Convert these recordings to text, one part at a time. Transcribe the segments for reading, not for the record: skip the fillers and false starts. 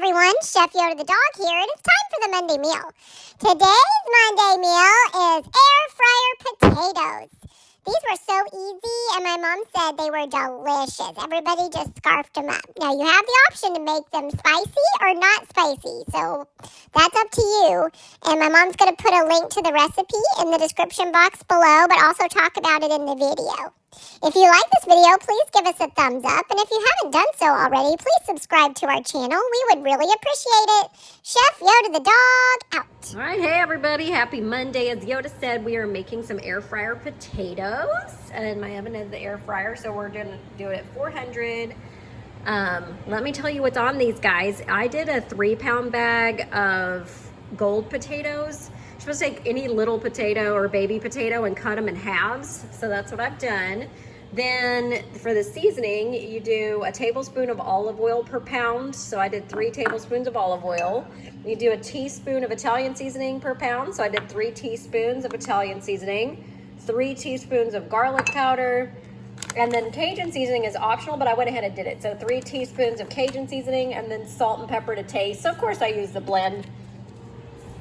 everyone, Chef Yoda the dog here, and it's time for the Monday meal. Today's Monday meal is air fryer potatoes. These were so easy, and my mom said they were delicious. Everybody just scarfed them up. Now, you have the option to make them spicy or not spicy, so that's up to you. And my mom's going to put a link to the recipe in the description box below, but also talk about it in the video. If you like this video, please give us a thumbs up. And if you haven't done so already, please subscribe to our channel. We would really appreciate it. Chef Yoda the dog, out. All right, hey everybody, happy Monday. As Yoda said, we are making some air fryer potatoes. And my oven is the air fryer, so we're gonna do it at 400. Let me tell you what's on these guys. I did a 3-pound bag of gold potatoes. You're supposed to take any little potato or baby potato and cut them in halves. So that's what I've done. Then for the seasoning, you do a tablespoon of olive oil per pound. So I did 3 tablespoons of olive oil. You do a teaspoon of Italian seasoning per pound. So I did 3 teaspoons of Italian seasoning, 3 teaspoons of garlic powder, and then Cajun seasoning is optional, but I went ahead and did it. So 3 teaspoons of Cajun seasoning, and then salt and pepper to taste. So of course I use the blend.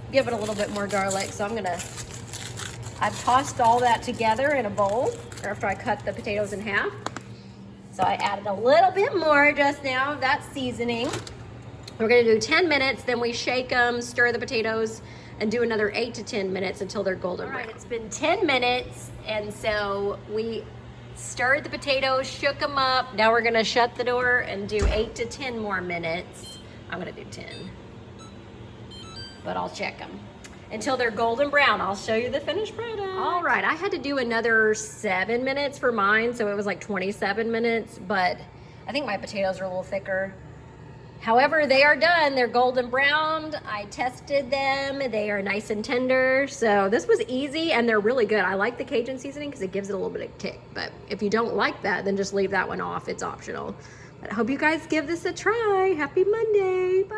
Give it a little bit more garlic. So I've tossed all that together in a bowl after I cut the potatoes in half. So I added a little bit more just now of that seasoning. We're gonna do 10 minutes, then we shake them, stir the potatoes, and do another 8 to 10 minutes until they're golden brown. All right, it's been 10 minutes, and so we stirred the potatoes, shook them up. Now we're gonna shut the door and do 8 to 10 more minutes. I'm gonna do 10. But I'll check them until they're golden brown. I'll show you the finished product. All right, I had to do another 7 minutes for mine, so it was like 27 minutes, but I think my potatoes are a little thicker. However, they are done. They're golden browned. I tested them. They are nice and tender. So this was easy, and they're really good. I like the Cajun seasoning because it gives it a little bit of kick, but if you don't like that, then just leave that one off. It's optional. But I hope you guys give this a try. Happy Monday. Bye.